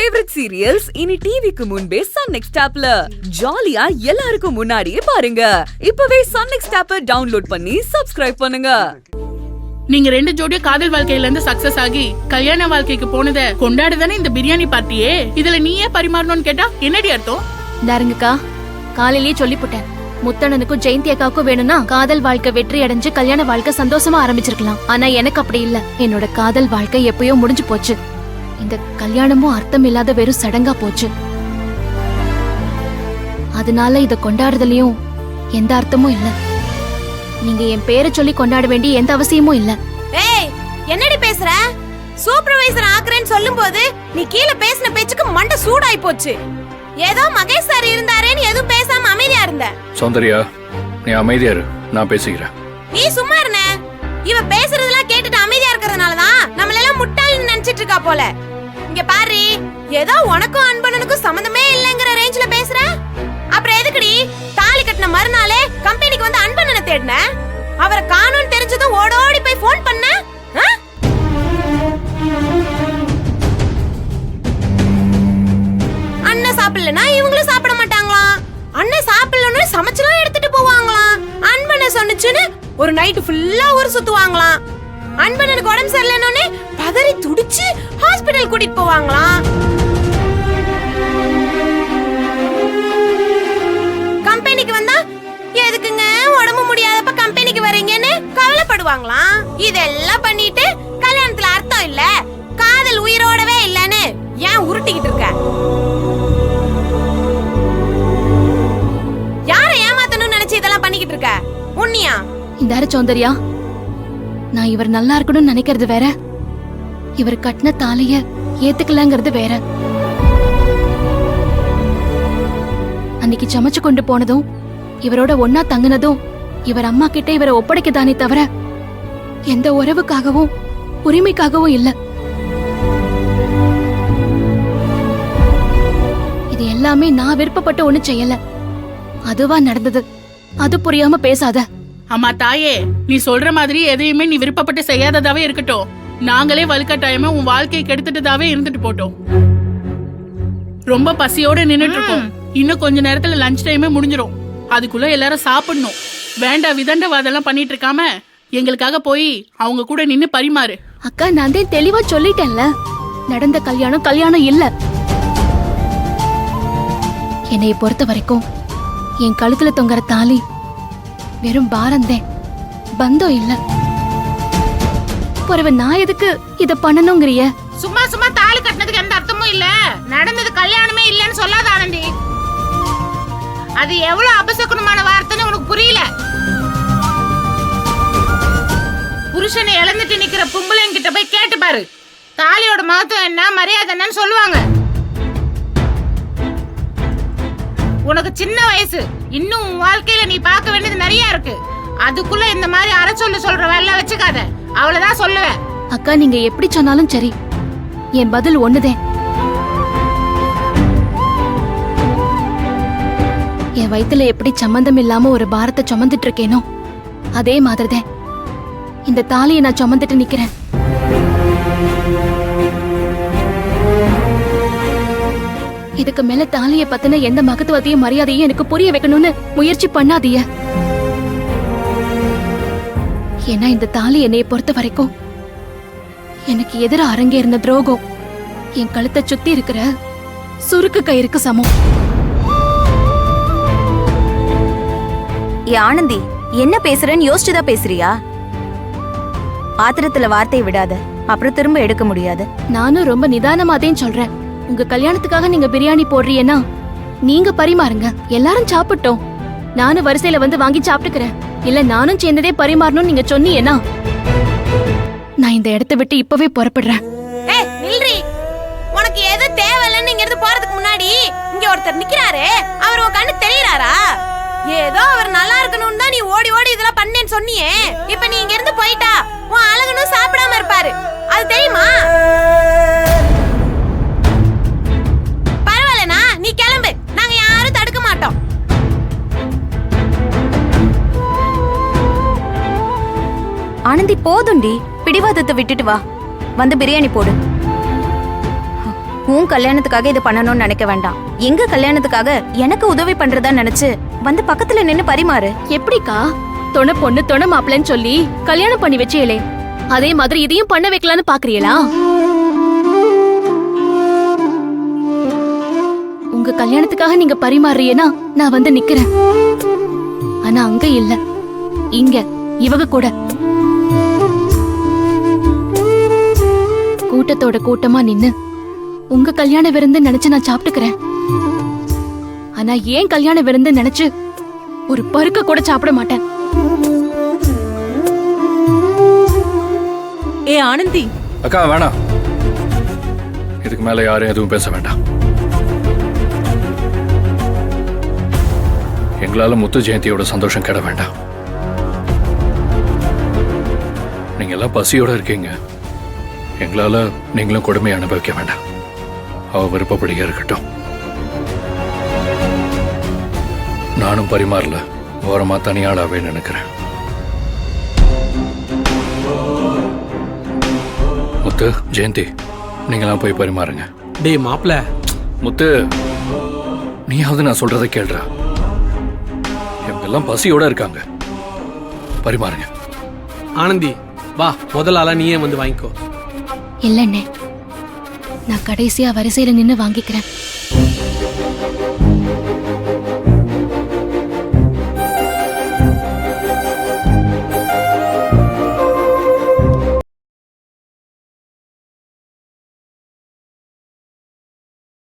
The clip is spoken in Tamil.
ஃபேவரட் சீரியல்ஸ் இனி டிவிக்கு முன்பே சன் நெக்ஸ்ட் ஆப்ல ஜாலியா எல்லாருக்கும் முன்னாடியே பாருங்க. இப்பவே சன் நெக்ஸ்ட் ஆப்பை டவுன்லோட் பண்ணி சப்ஸ்கிரைப் பண்ணுங்க. நீங்க 2 ஜோடியும் காதல் வாழ்க்கையில இருந்து சக்சஸ் ஆகி கல்யாண வாழ்க்கைக்கு போனத கொண்டாடுதானே இந்த பிரியாணி பார்ட்டியே. இதுல நீயே பரிமாறணும்னு கேட்டா என்னடி அர்த்தம்? தாருங்கக்கா, காலையிலேயே சொல்லிப்புட்டேன். முத்தண்ணனுக்கும் ஜெயந்தி அக்காவுக்கும் வேணும்னா காதல் வாழ்க்கை வெற்றி அடைஞ்சு கல்யாண வாழ்க்கை சந்தோஷமா ஆரம்பிச்சிருக்கலாம். ஆனா எனக்கு அப்படி இல்ல. என்னோட காதல் வாழ்க்கை எப்பயோ முடிஞ்சு போச்சு. இந்த கல்யாணமும் அர்த்தம் இல்லாத வெறும் சடங்கா போச்சு. அதனால இத கொண்டாடுறதுலயும் எந்த அர்த்தமும் இல்ல. நீங்க என் பேரை சொல்லி கொண்டாட வேண்டிய எந்த அவசியமும் இல்ல. ஏய், என்னடி பேசுற? சூப்பர்வைசர் ஆக்குறேன்னு சொல்லும்போது நீ கீழ பேசின பேச்சுக்கு மண்டை சூடாய் போச்சு. ஏதோ மகேஷ் சார் இருந்தாரேன்னு எதுவும் பேசாம அமைதியா இருந்த. சௌந்தர்யா, நீ அமைதியா இரு, நான் பேசிக்கிறேன். நீ சும்மா இருன. இவ பேசுறதெல்லாம் கேட்டுட்டு அமைதியா இருக்கறதுனாலதான் நம்மள எல்லாம் முட்டாள்னு நினைச்சிட்டு இருக்கா போல. இங்க பாரு, ஏதோ உனக்கும் அன்பனுக்கும் சம்பந்தமே இல்லங்கற ரேஞ்ச்ல பேசுற. அப்புறம் எதுக்குடி தாலி கட்டின மறுநாளே கம்பெனிக்கு வந்து அன்பனனை தேடின? அவரை காணோம்னு தெரிஞ்சதும் ஓடோடி போய் ஃபோன் பண்ண. அண்ணன் சாப்பிடலனா இவங்களும் சாப்பிட மாட்டாங்களாம். அண்ணன் சாப்பிடலன்னு சமைச்சலாம் எடுத்துட்டு போவாங்களாம். அன்பனை சொன்னுச்சுன்னு ஒரு நைட் ஃபுல்லா ஊர் சுத்துவாங்களாம். அன்பனுக்கு உடம்பு சரியில்லைன்னு பதறி துடிச்சு ஹாஸ்பிடல் கூட்டிட்டு போவாங்களாம். கம்பெனிக்கு வந்தா எதுக்குங்க உடம்பு முடியாதப்ப கம்பெனிக்கு வரீங்கன்னு கவலைப்படுவாங்களாம். இதெல்லாம் பண்ணிட்டு கல்யாணத்துல அர்த்தம் இல்ல, காதல் உயிரோடவே இல்லன்னு ஏன் உருட்டிக்கிட்டு இருக்க? யார ஏமாத்தணும்னு நினைச்சு இதெல்லாம் பண்ணிக்கிட்டு இருக்க? உன்னியா? இந்தாரு சௌந்தர்யா, நான் இவர் நல்லா இருக்கணும்னு நினைக்கிறது வேற, இவர் கட்டின தாலிய ஏத்துக்கலங்கிறது வேற. அன்னைக்கு சமைச்சு கொண்டு போனதும் இவரோட ஒன்னா தங்குனதும் இவர் அம்மா கிட்ட இவரை ஒப்படைக்கதானே தவிர எந்த உறவுக்காகவும் உரிமைக்காகவும் இல்ல. இது எல்லாமே நான் விருப்பப்பட்ட ஒண்ணு செய்யல, அதுவா நடந்தது. அது புரியாம பேசாத. அம்மா தாயே, நீ சொல்ற மாதிரி எதையுமே நீ விருப்பப்பட்டு செய்யாததாவே இருக்கட்டும். நாங்களே வலுக்கட்டாயமா உன் வாழ்க்கையை கெடுத்துட்டதாவே இருந்துட்டு போட்டோம். ரொம்ப பசியோட நின்னுட்டு இருக்கோம். இன்னும் கொஞ்ச நேரத்துல லஞ்ச் டைமே முடிஞ்சிடும். அதுக்குள்ள எல்லாரும் சாப்பிடணும். வேண்டாம் விதண்டவாதெல்லாம் பண்ணிட்டு இருக்காம எங்களுக்காக போய் அவங்க கூட நின்னு பரிமாறு. அக்கா, நான் தான் தெளிவா சொல்லிட்டேன்ல, நடந்த கல்யாணம் கல்யாணம் இல்ல. என்னைய பொறுத்த வரைக்கும் என் கழுத்துல தொங்குற தாலி வெறும் பாரந்தேன், பந்தம் இல்ல. பிறகு நான் எதுக்கு இத பண்ணணுங்கிறிய? சும்மா சும்மா தாலி கட்டினதுக்கு எந்த அர்த்தமும் இல்ல. நடந்தது கல்யாணமே இல்லன்னு சொல்லாத ஆனந்தி. அது எவ்வளவு அபசகுணமான வார்த்தைன்னு உனக்கு புரியல. புருஷனை இழந்துட்டு நிக்கிற பொம்பளைங்க கிட்ட போய் கேட்டு பாரு, தாலியோட மகத்துவம் என்ன, மரியாதை என்னன்னு சொல்லுவாங்க. உனக்கு சின்ன வயசு, இன்னும் உன் வாழ்க்கையில நீ பார்க்க வேண்டியது நிறைய இருக்கு. அதுக்குள்ள இந்த மாதிரி அரைச்சொல்ல சொல்ற வேலை வச்சுக்காத. அவ்வளவுதான் சொல்லுவேன். அக்கா, நீங்க எப்படி சொன்னாலும் சரி, என் பதில் ஒண்ணுதேன். என் வயித்துல எப்படி சம்பந்தம் இல்லாம ஒரு பாரத்தை சுமந்துட்டு இருக்கேனோ அதே மாதிரிதான் இந்த தாலியை நான் சுமந்துட்டு நிக்கிறேன். இதுக்கு மேல தாலிய பத்தின எந்த மகத்துவத்தையும் மரியாதையும் எனக்கு புரிய வைக்கணும்னு முயற்சி பண்ணாதீய. ஏன்னா இந்த தாலி என்னைய பொறுத்த வரைக்கும் எனக்கு எதிர அரங்கேறின துரோகம் என் கழுத்தை சுத்தி இருக்கிற சுருக்கு கயிறுக்கு சமம். ஆனந்தி, என்ன பேசுறேன்னு யோசிச்சுதான் பேசுறியா? ஆத்திரத்துல வார்த்தையை விடாத, அப்புறம் திரும்ப எடுக்க முடியாது. நானும் ரொம்ப நிதானமாதேன்னு சொல்றேன். உங்க கல்யாணத்துக்காக நீங்க பிரியாணி போடுறீன்னா நீங்க பரிமாறுங்க, எல்லாரும் சாப்பிட்டோம். நானும் வரிசையில வந்து வாங்கி சாப்பிட்டுக்கிறேன். இல்ல நானும் சேர்ந்ததே பரிமாறணும்னு நீங்க சொன்னீங்கன்னா நான் இந்த இடத்தை விட்டு இப்பவே புறப்படுறேன். உனக்கு எது தேவையில்லைன்னு இங்க இருந்து போறதுக்கு முன்னாடி இங்க ஒருத்தர் நிக்கிறாரு, அவர் உன் கண்ணு தெரியறாரா? ஏதோ அவர் நல்லா இருக்கணும்னு தான் நீ ஓடி ஓடி இதெல்லாம் பண்ணேன்னு சொன்னியே. இப்ப நீ இங்க இருந்து போயிட்டா உன் அழகனும் சாப்பிடாம இருப்பாரு, அது தெரியுமா? பரவாயில்லனா நீ கிளம்பு, நாங்க யாரும் தடுக்க மாட்டோம். ஆனந்தி, போதுண்டி, பிடிவாதத்தை விட்டுட்டு வா, வந்து பிரியாணி போடு. உன் கல்யாணத்துக்காக இது பண்ணணும்னு நினைக்க வேண்டாம். எங்க கல்யாணத்துக்காக எனக்கு உதவி பண்றதா நினைச்சு வந்து பக்கத்துல நின்னு பரிமாறு. எப்படிக்கா தொண பொண்ணு தொண மாப்பிள்ளைன்னு சொல்லி கல்யாணம் பண்ணி வச்சேலே, அதே மாதிரி இதையும் பண்ண வைக்கலான்னு பாக்குறீங்களா? உங்க கல்யாணத்துக்காக நீங்க பரிமாறுறீன்னா நான் வந்து நிக்கிறேன். ஆனா அங்க இல்ல, இங்க இவங்க கூட கூட்டத்தோட கூட்டமா நின்னு உங்க கல்யாண விருந்து நினைச்சு நான் சாப்பிட்டுக்கிறேன். ஆனா ஏன் கல்யாண விருந்து நினைச்சு ஒரு பருக்க கூட சாப்பிட மாட்டேன். ஏ ஆனந்தி, அக்கா வேணாம், இதுக்கு மேல யாரும் எதுவும் பேச வேண்டாம். எங்களால முத்து ஜெயந்தியோட சந்தோஷம் கெட வேண்டாம். நீங்க எல்லாம் பசியோட இருக்கீங்க, எங்களால நீங்களும் கொடுமையை அனுபவிக்க வேண்டாம். அவ விருப்பப்படியே இருக்கட்டும். நானும் பரிமாறல, ஓரமா தனியாளாவே நினைக்கிறேன். முத்து ஜெயந்தி, நீங்களாம் போய் பரிமாறுங்க. டேய் மாப்ள, முத்து நீயாவது நான் சொல்றதை கேள்றா. இவங்கெல்லாம் பசியோட இருக்காங்க, பரிமாறுங்க. ஆனந்தி வா, முதல் ஆளா நீயே வந்து வாங்கிக்கோ. இல்லண்ணே, நான் கடைசியா வரிசையில நின்னு வாங்கிக்கிறேன்.